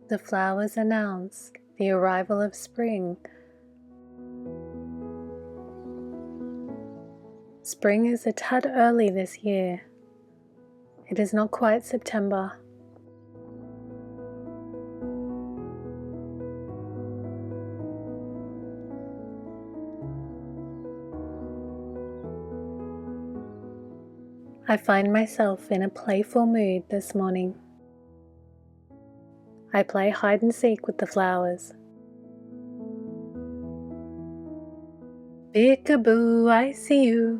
The flowers announce the arrival of spring. Spring is a tad early this year. It is not quite September. I find myself in a playful mood this morning. I play hide and seek with the flowers. Peekaboo, I see you.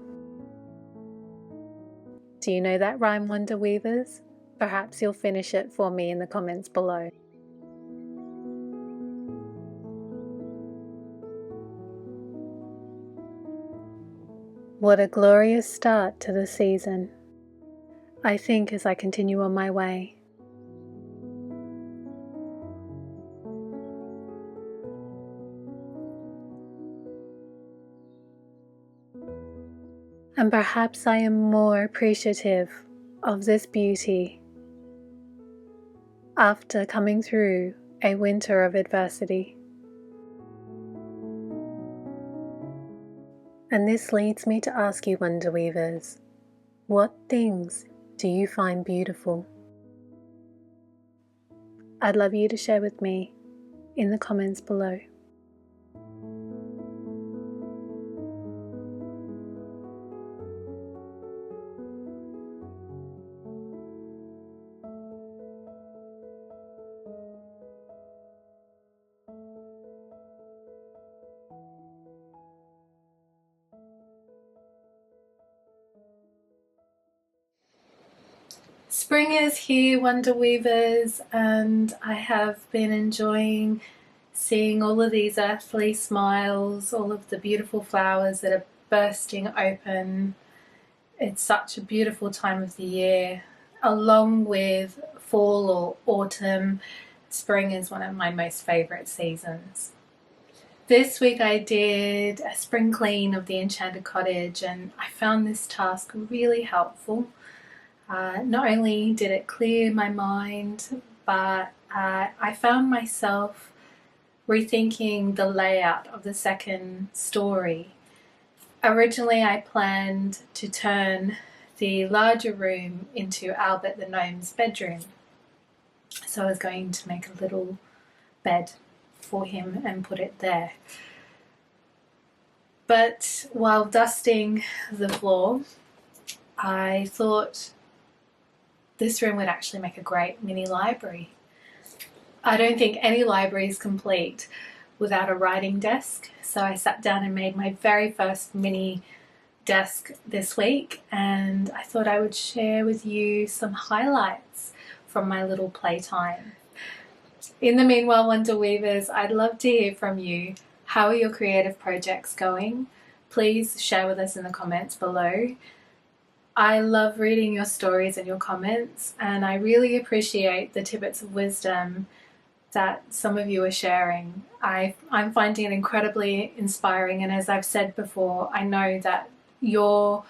Do you know that rhyme, Wonder Weavers? Perhaps you'll finish it for me in the comments below. What a glorious start to the season, I think, as I continue on my way. And perhaps I am more appreciative of this beauty after coming through a winter of adversity. And this leads me to ask you, Wonder Weavers, what things do you find beautiful? I'd love you to share with me in the comments below. Spring is here, Wonder Weavers, and I have been enjoying seeing all of these earthly smiles, all of the beautiful flowers that are bursting open. It's such a beautiful time of the year. Along with fall or autumn, spring is one of my most favourite seasons. This week I did a spring clean of the Enchanted Cottage, and I found this task really helpful. Not only did it clear my mind, but I found myself rethinking the layout of the second story. Originally I planned to turn the larger room into Albert the Gnome's bedroom. So I was going to make a little bed for him and put it there. But while dusting the floor, I thought this room would actually make a great mini library. I don't think any library is complete without a writing desk, so I sat down and made my very first mini desk this week, and I thought I would share with you some highlights from my little playtime. In the meanwhile, Wonder Weavers, I'd love to hear from you. How are your creative projects going? Please share with us in the comments below. I love reading your stories and your comments, and I really appreciate the tidbits of wisdom that some of you are sharing. I'm finding it incredibly inspiring, and as I've said before, I know that your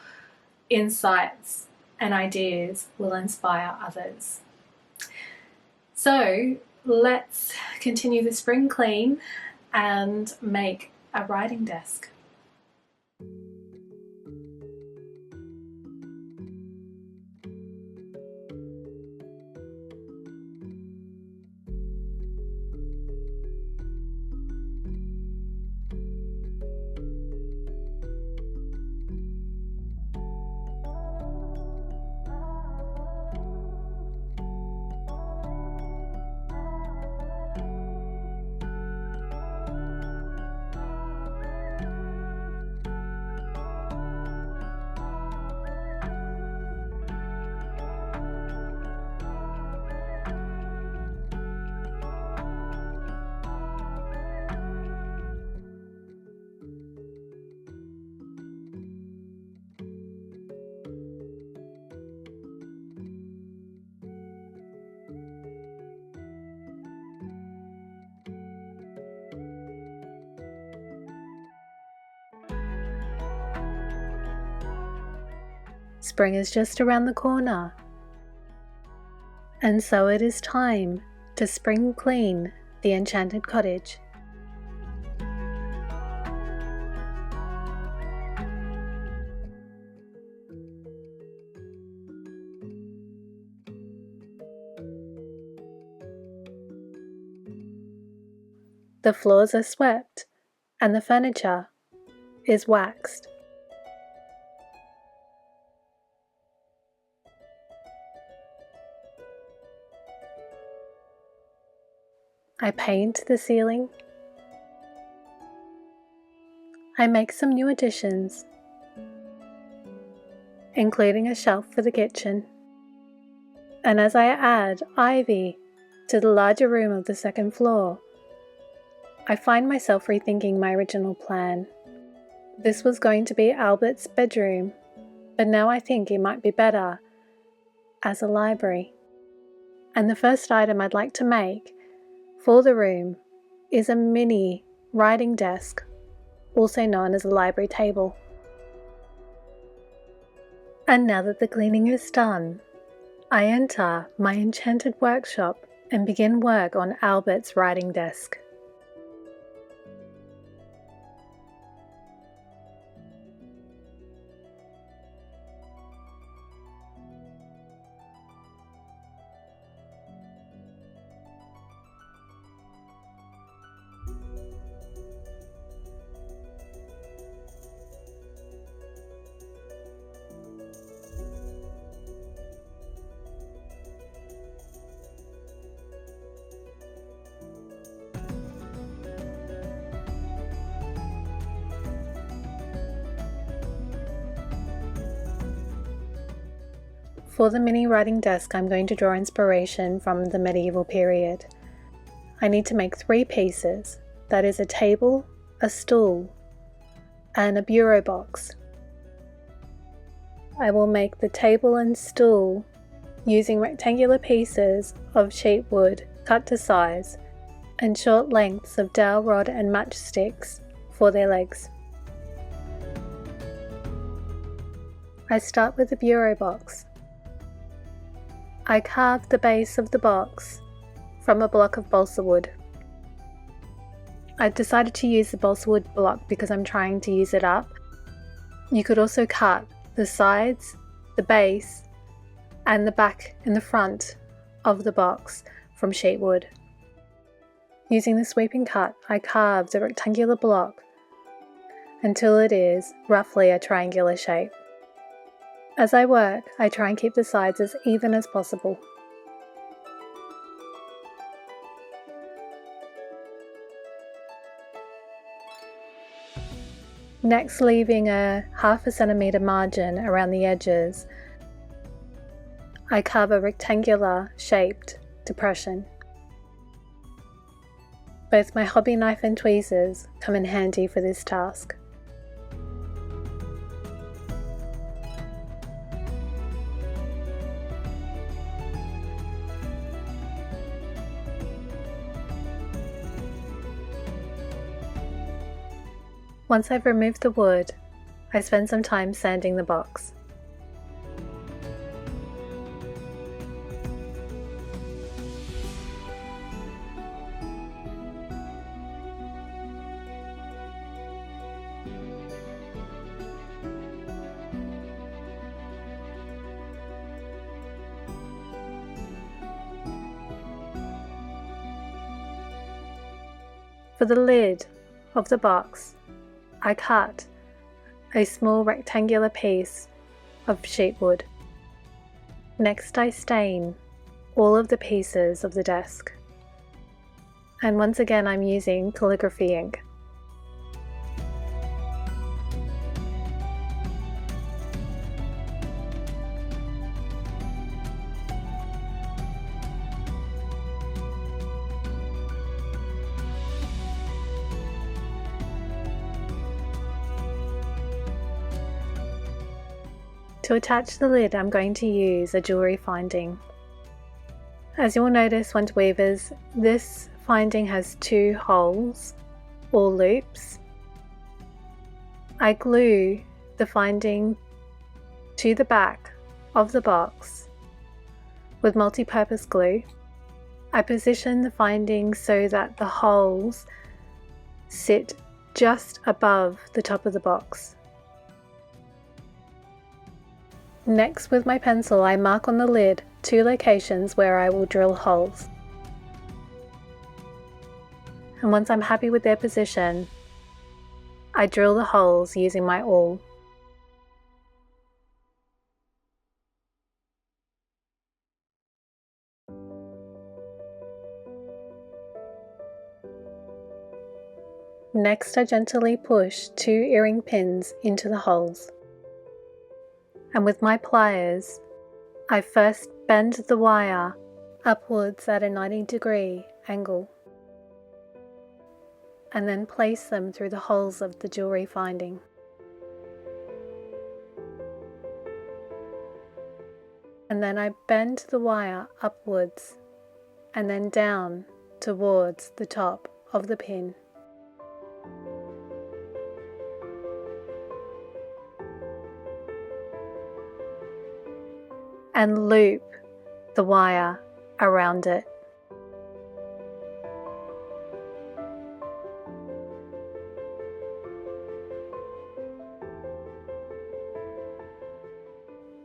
insights and ideas will inspire others. So let's continue the spring clean and make a writing desk. Spring is just around the corner, and so it is time to spring clean the Enchanted Cottage. The floors are swept and the furniture is waxed. I paint the ceiling. I make some new additions, including a shelf for the kitchen. And as I add ivy to the larger room of the second floor, I find myself rethinking my original plan. This was going to be Albert's bedroom, but now I think it might be better as a library. And the first item I'd like to make for the room is a mini writing desk, also known as a library table. And now that the cleaning is done, I enter my enchanted workshop and begin work on Albert's writing desk. For the mini writing desk, I'm going to draw inspiration from the medieval period. I need to make 3 pieces, that is a table, a stool, and a bureau box. I will make the table and stool using rectangular pieces of sheet wood cut to size and short lengths of dowel rod and matchsticks for their legs. I start with the bureau box. I carved the base of the box from a block of balsa wood. I decided to use the balsa wood block because I'm trying to use it up. You could also cut the sides, the base, and the back and the front of the box from sheet wood. Using the sweeping cut, I carved a rectangular block until it is roughly a triangular shape. As I work, I try and keep the sides as even as possible. Next, leaving a 1/2 centimeter margin around the edges, I carve a rectangular shaped depression. Both my hobby knife and tweezers come in handy for this task. Once I've removed the wood, I spend some time sanding the box. For the lid of the box, I cut a small rectangular piece of sheet wood. Next, I stain all of the pieces of the desk. And once again, I'm using calligraphy ink. To attach the lid, I'm going to use a jewellery finding. As you will notice, Wonder Weavers, this finding has 2 holes or loops. I glue the finding to the back of the box with multi-purpose glue, I position the findings so that the holes sit just above the top of the box. Next, with my pencil, I mark on the lid 2 locations where I will drill holes. And once I'm happy with their position, I drill the holes using my awl. Next, I gently push 2 earring pins into the holes. And with my pliers, I first bend the wire upwards at a 90-degree angle, and then place them through the holes of the jewellery finding. And then I bend the wire upwards and then down towards the top of the pin. And loop the wire around it.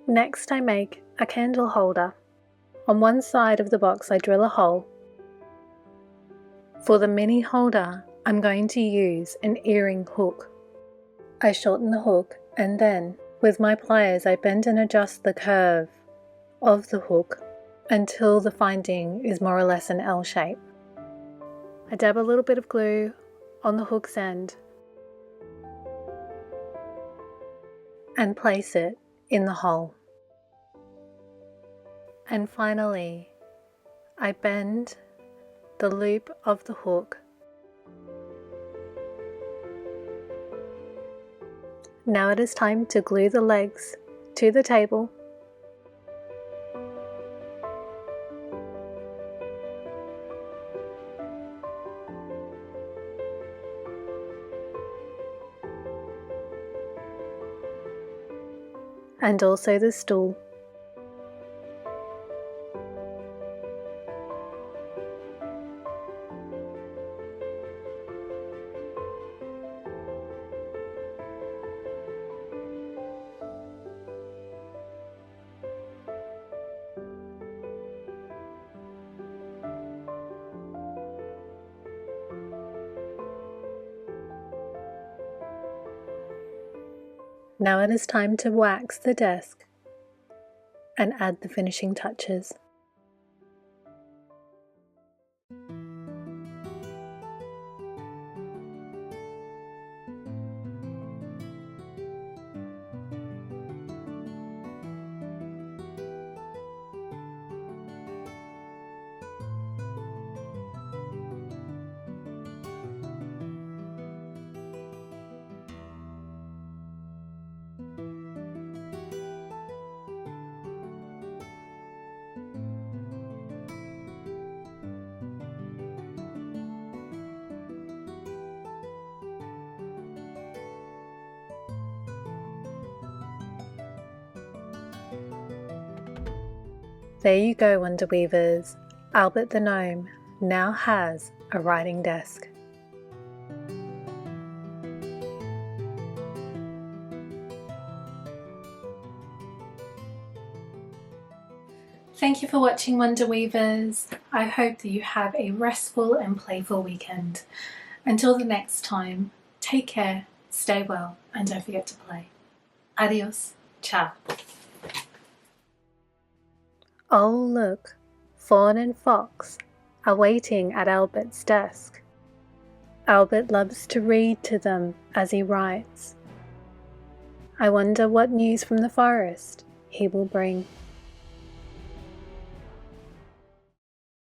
Next, I make a candle holder. On one side of the box I drill a hole. For the mini holder, I'm going to use an earring hook. I shorten the hook and then, with my pliers, I bend and adjust the curve of the hook until the finding is more or less an L shape. I dab a little bit of glue on the hook's end and place it in the hole. And finally, I bend the loop of the hook. Now it is time to glue the legs to the table. And also the stool. Now it is time to wax the desk and add the finishing touches. There you go, Wonder Weavers. Albert the Gnome now has a writing desk. Thank you for watching, Wonder Weavers. I hope that you have a restful and playful weekend. Until the next time, take care, stay well, and don't forget to play. Adios. Ciao. Oh look, Fawn and Fox are waiting at Albert's desk. Albert loves to read to them as he writes. I wonder what news from the forest he will bring.